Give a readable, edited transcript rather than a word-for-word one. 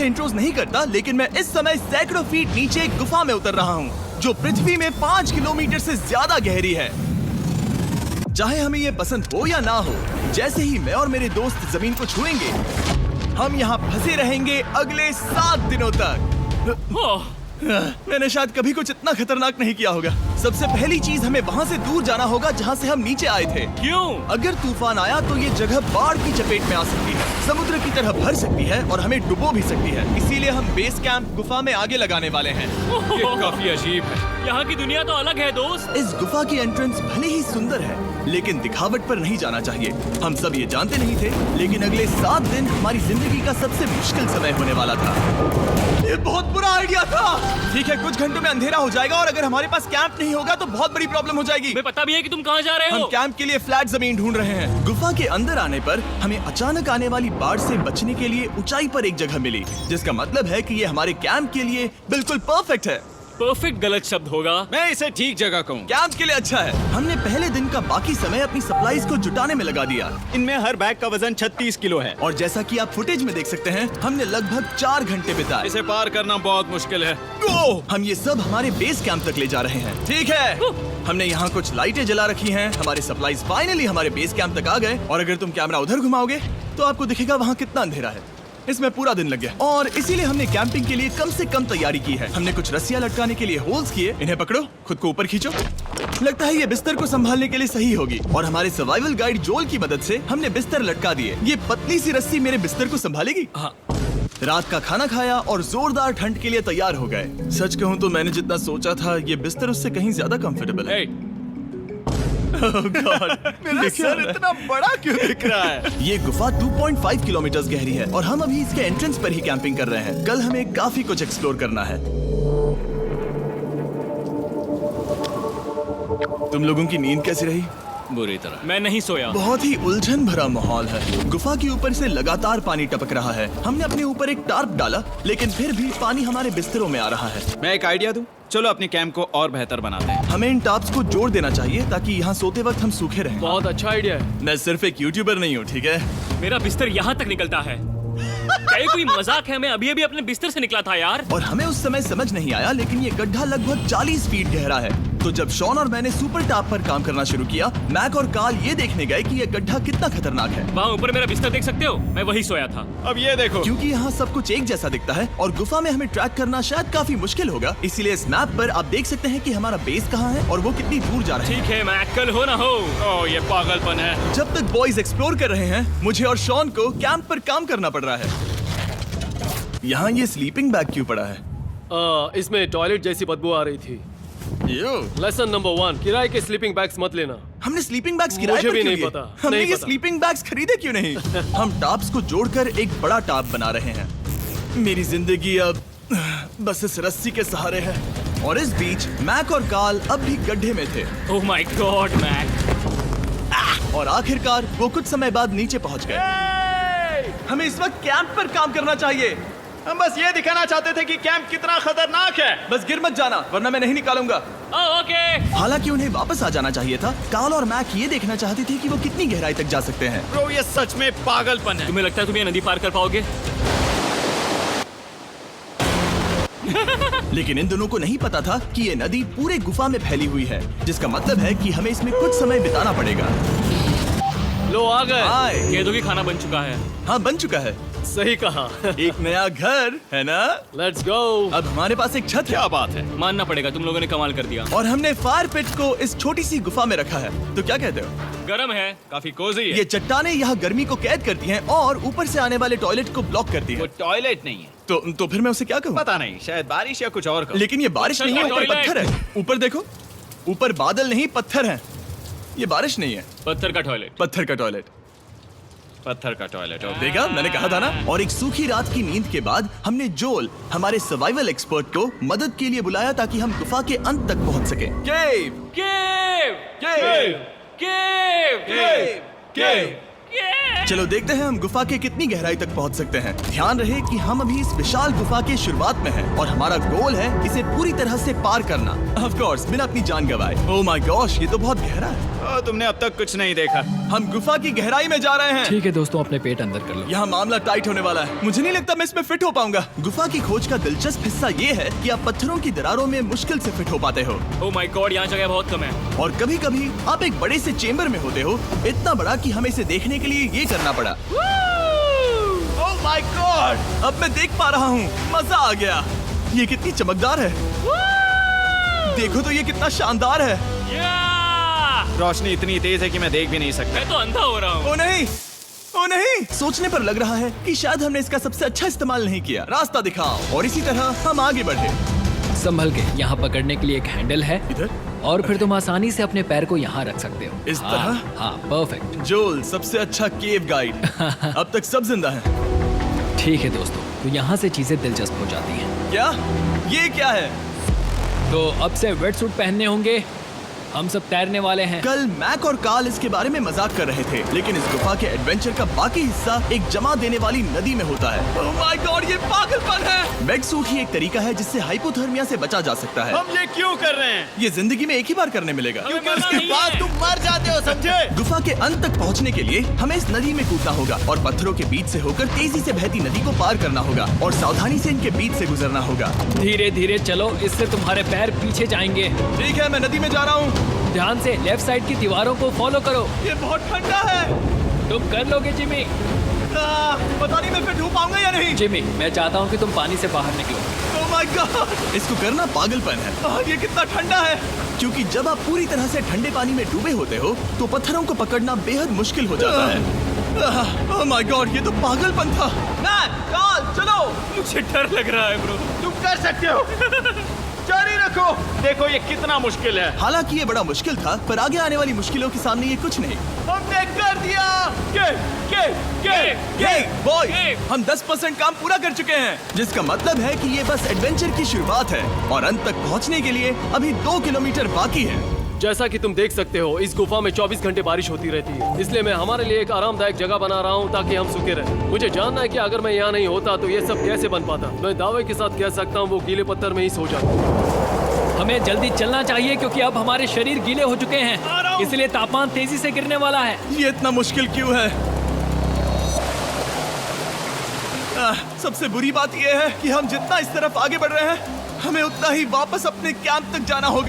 Intros नहीं करता, लेकिन मैं इस समय सैकड़ों फीट नीचे एक गुफा में उतर रहा हूँ जो पृथ्वी में 5 किलोमीटर से ज्यादा गहरी है। चाहे हमें ये पसंद हो या ना हो, जैसे ही मैं और मेरे दोस्त जमीन को छुएंगे, हम यहाँ फंसे रहेंगे अगले 7 दिनों तक। मैंने शायद कभी कुछ इतना खतरनाक नहीं किया होगा। सबसे पहली चीज, हमें वहाँ से दूर जाना होगा जहाँ से हम नीचे आए थे। क्यों? अगर तूफान आया तो ये जगह बाढ़ की चपेट में आ सकती है, समुद्र की तरह भर सकती है और हमें डुबो भी सकती है। इसीलिए हम बेस कैंप गुफा में आगे लगाने वाले हैं। ये काफी अजीब है। यहाँ की दुनिया तो अलग है दोस्त। इस गुफा की एंट्रेंस भले ही सुंदर है, लेकिन दिखावट पर नहीं जाना चाहिए। हम सब ये जानते नहीं थे, लेकिन अगले 7 दिन हमारी जिंदगी का सबसे मुश्किल समय होने वाला था। ये बहुत बुरा आइडिया था। ठीक है, कुछ घंटों में अंधेरा हो जाएगा और अगर हमारे पास कैंप नहीं होगा तो बहुत बड़ी प्रॉब्लम हो जाएगी। हमें पता भी है कि तुम कहाँ जा रहे हम हो। कैंप के लिए फ्लैट जमीन ढूंढ रहे हैं। गुफा के अंदर आने पर हमें अचानक आने वाली बाढ़ से बचने के लिए ऊंचाई पर एक जगह मिली, जिसका मतलब है कि ये हमारे कैंप के लिए बिल्कुल परफेक्ट है। परफेक्ट गलत शब्द होगा। मैं इसे ठीक जगह कहूँ। कैंप के लिए अच्छा है। हमने पहले दिन का बाकी समय अपनी सप्लाईज को जुटाने में लगा दिया। इनमें हर बैग का वजन 36 किलो है। और जैसा कि आप फुटेज में देख सकते हैं, हमने लगभग 4 घंटे बिताए। इसे पार करना बहुत मुश्किल है। हम ये सब हमारे बेस कैंप तक ले जा रहे हैं। ठीक है, हमने यहाँ कुछ लाइटें जला रखी हैं। हमारे सप्लाईज फाइनली हमारे बेस कैंप तक आ गए। और अगर तुम कैमरा उधर घुमाओगे तो आपको दिखेगा वहाँ कितना अंधेरा है। इसमें पूरा दिन लग गया और इसीलिए हमने कैंपिंग के लिए कम से कम तैयारी की है। हमने कुछ रस्सियां लटकाने के लिए होल्स किए। इन्हें पकड़ो, खुद को ऊपर खींचो। लगता है ये बिस्तर को संभालने के लिए सही होगी। और हमारे सर्वाइवल गाइड जोल की मदद से हमने बिस्तर लटका दिए। ये पतली सी रस्सी मेरे बिस्तर को संभालेगी। हाँ। रात का खाना खाया और जोरदार ठंड के लिए तैयार हो गए। सच कहूँ तो मैंने जितना सोचा था, ये बिस्तर उससे कहीं ज्यादा कंफर्टेबल है। Oh God, मेरा सर इतना बड़ा क्यों दिख रहा है? ये गुफा 2.5 किलोमीटर गहरी है और हम अभी इसके एंट्रेंस पर ही कैंपिंग कर रहे हैं। कल हमें काफी कुछ एक्सप्लोर करना है। तुम लोगों की नींद कैसी रही? बुरी तरह। मैं नहीं सोया। बहुत ही उलझन भरा माहौल है। गुफा के ऊपर से लगातार पानी टपक रहा है। हमने अपने ऊपर एक टार्प डाला, लेकिन फिर भी पानी हमारे बिस्तरों में आ रहा है। मैं एक आइडिया दूं? चलो अपने कैंप को और बेहतर बनाते हैं। हमें इन टार्प्स को जोड़ देना चाहिए ताकि यहाँ सोते वक्त हम सूखे रहें। बहुत अच्छा आइडिया है। मैं सिर्फ एक यूट्यूबर नहीं हूँ, ठीक है? मेरा बिस्तर यहाँ तक निकलता है। क्या ये कोई मजाक है? मैं अभी अभी अपने बिस्तर से निकला था यार। और हमें उस समय समझ नहीं आया, लेकिन ये गड्ढा लगभग 40 फीट गहरा है। तो जब शॉन और मैंने सुपर टाप पर काम करना शुरू किया, मैक और कार्ल ये देखने गए कि ये गड्ढा कितना खतरनाक है। वहाँ ऊपर मेरा बिस्तर देख सकते हो? मैं वही सोया था। अब ये देखो। क्योंकि यहाँ सब कुछ एक जैसा दिखता है और गुफा में हमें ट्रैक करना शायद काफी मुश्किल होगा, इसीलिए इस मैप पर आप देख सकते हैं कि हमारा बेस कहाँ है और वो कितनी दूर जा रहा है। ठीक है, मैं कल हो ना हो। ओह, ये पागलपन है। जब तक बॉयज एक्सप्लोर कर रहे हैं, मुझे और शॉन को कैंप पर काम करना पड़ रहा है। यहाँ ये स्लीपिंग बैग क्यों पड़ा है? इसमें टॉयलेट जैसी बदबू आ रही थी। लेसन नंबर 1, किराए के स्लीपिंग बैग्स मत लेना। हमने स्लीपिंग बैग्स किराए मुझे पर भी क्यों नहीं लिए? पता, हमने नहीं ये पता। स्लीपिंग बैग्स खरीदे क्यों नहीं? हम टाप्स को जोड़कर एक बड़ा टाप बना रहे हैं। मेरी जिंदगी अब बस इस रस्सी के सहारे है। और इस बीच मैक और कार्ल अब भी गड्ढे में थे। Oh my god Mac. और आखिरकार वो कुछ समय बाद नीचे पहुंच गए। हमें इस वक्त कैंप पर काम करना चाहिए। हम बस ये दिखाना चाहते थे कि कैंप कितना खतरनाक है। बस गिर मत जाना, वरना मैं नहीं निकालूंगा। ओके। हालांकि उन्हें वापस आ जाना चाहिए था। कार्ल और मैक ये देखना चाहते थे कि वो कितनी गहराई तक जा सकते हैं। ब्रो, ये सच में पागलपन है। तुम्हें लगता है तुम ये नदी पार कर पाओगे? लेकिन इन दोनों को नहीं पता था कि ये नदी पूरे गुफा में फैली हुई है, जिसका मतलब है कि हमें इसमें कुछ समय बिताना पड़ेगा। लो आ गए। हाय। कह दो कि खाना बन चुका है। हाँ, बन चुका है। सही कहा। एक नया घर है ना? Let's go. अब हमारे पास एक छत है। क्या बात है। मानना पड़ेगा, तुम लोगों ने कमाल कर दिया। और हमने फायर पिट को इस छोटी सी गुफा में रखा है। तो क्या कहते हो? गरम है, काफी कोजी है। ये चट्टानें यहाँ गर्मी को कैद करती हैं और ऊपर से आने वाले टॉयलेट को ब्लॉक करती वो हैं। टॉयलेट नहीं है। तो फिर मैं उसे क्या कहूँ? पता नहीं, शायद बारिश या कुछ और कहो। लेकिन ये बारिश नहीं है, ऊपर टॉयलेट। पत्थर है। ऊपर देखो, ऊपर बादल नहीं पत्थर है। ये बारिश नहीं है, पत्थर का टॉयलेट। पत्थर का टॉयलेट। पत्थर का टॉयलेट। देखा, मैंने कहा था ना। और एक सूखी रात की नींद के बाद हमने जोल, हमारे सर्वाइवल एक्सपर्ट को मदद के लिए बुलाया ताकि हम गुफा के अंत तक पहुंच सके। केव, केव, केव, केव, केव, केव। केव। चलो देखते हैं हम गुफा के कितनी गहराई तक पहुंच सकते हैं। ध्यान रहे कि हम अभी इस विशाल गुफा के शुरुआत में हैं और हमारा गोल है इसे पूरी तरह से पार करना। ऑफ कोर्स, बिना अपनी जान गंवाए। ओह माय गॉश, ये तो बहुत गहरा है। तुमने अब तक कुछ नहीं देखा। हम गुफा की गहराई में जा रहे हैं। ठीक है दोस्तों, अपने पेट अंदर कर लो। यहाँ मामला टाइट होने वाला है। मुझे नहीं लगता मैं इसमें फिट हो पाऊंगा। गुफा की खोज का दिलचस्प हिस्सा ये है कि आप पत्थरों की दरारों में मुश्किल से फिट हो पाते हो, ओह माय गॉड, यहाँ जगह बहुत कम है। और कभी कभी आप एक बड़े से चेम्बर में होते हो, इतना बड़ा कि हमें इसे देखने के लिए ये करना पड़ा। ओह माय गॉड! अब मैं देख पा रहा हूँ, मजा आ गया। ये कितनी चमकदार है, देखो तो ये कितना शानदार है। रोशनी इतनी तेज है कि मैं देख भी नहीं सकता। मैं तो अंधा हो रहा हूँ। ओ नहीं, ओ नहीं, सोचने पर लग रहा है कि शायद हमने इसका सबसे अच्छा इस्तेमाल नहीं किया। रास्ता दिखाओ। और इसी तरह हम आगे बढ़े। संभल के, यहाँ पकड़ने के लिए एक हैंडल है इधर? और फिर तुम आसानी से अपने पैर को यहाँ रख सकते हो। इस हाँ, तरह? हाँ, परफेक्ट। जोल सबसे अच्छा केव गाइड। अब तक सब जिंदा हैं। ठीक है दोस्तों, तो यहाँ से चीजें दिलचस्प हो जाती हैं। क्या? ये क्या है? तो अब से वेट सूट पहनने होंगे। हम सब तैरने वाले हैं। कल मैक और कार्ल इसके बारे में मजाक कर रहे थे, लेकिन इस गुफा के एडवेंचर का बाकी हिस्सा एक जमा देने वाली नदी में होता है। ओह माय गॉड, ये पागलपन है। वेट सूट ही एक तरीका है जिससे हाइपोथर्मिया से बचा जा सकता है। हम ये क्यों कर रहे हैं? ये जिंदगी में एक ही बार करने मिलेगा। क्योंकि उसके बाद तुम मर जाते हो, समझे? गुफा के अंत तक पहुंचने के लिए हमें इस नदी में कूदना होगा और पत्थरों के बीच से होकर तेजी से बहती नदी को पार करना होगा और सावधानी से इनके बीच से गुजरना होगा। धीरे धीरे चलो, इससे तुम्हारे पैर पीछे जाएंगे। ठीक है, मैं नदी में जा रहा हूँ। ध्यान से लेफ्ट साइड की दीवारों को फॉलो करो। ये बहुत ठंडा है। तुम कर लोगे जिमी। पता नहीं मैं फिट हो पाऊंगा या नहीं। जिमी, मैं चाहता हूँ कि तुम पानी से बाहर निकलो। ओह माय गॉड, इसको करना पागलपन है। ये कितना ठंडा है। क्योंकि जब आप पूरी तरह से ठंडे पानी में डूबे होते हो तो पत्थरों को पकड़ना बेहद मुश्किल हो जाता है। ओह माय गॉड, ये तो पागलपन था। चलो। मुझे डर लग रहा है ब्रो। तुम कर सकते हो। जारी रखो। देखो ये कितना मुश्किल है। हालांकि ये बड़ा मुश्किल था, पर आगे आने वाली मुश्किलों के सामने ये कुछ नहीं। हमने कर दिया। बॉय, हम 10% काम पूरा कर चुके हैं, जिसका मतलब है कि ये बस एडवेंचर की शुरुआत है और अंत तक पहुंचने के लिए अभी 2 किलोमीटर बाकी है। जैसा कि तुम देख सकते हो, इस गुफा में 24 घंटे बारिश होती रहती है, इसलिए मैं हमारे लिए एक आरामदायक जगह बना रहा हूँ ताकि हम सूखे रहें। मुझे जानना है कि अगर मैं यहाँ नहीं होता तो ये सब कैसे बन पाता। मैं दावे के साथ कह सकता हूँ वो गीले पत्थर में ही सो जाता। हमें जल्दी चलना चाहिए क्योंकि अब हमारे शरीर गीले हो चुके हैं, इसलिए तापमान तेजी से गिरने वाला है। ये इतना मुश्किल क्यों है? सबसे बुरी बात यह है कि हम जितना इस तरफ आगे बढ़ रहे हैं, हमें उतना ही वापस अपने कैंप तक जाना होगा।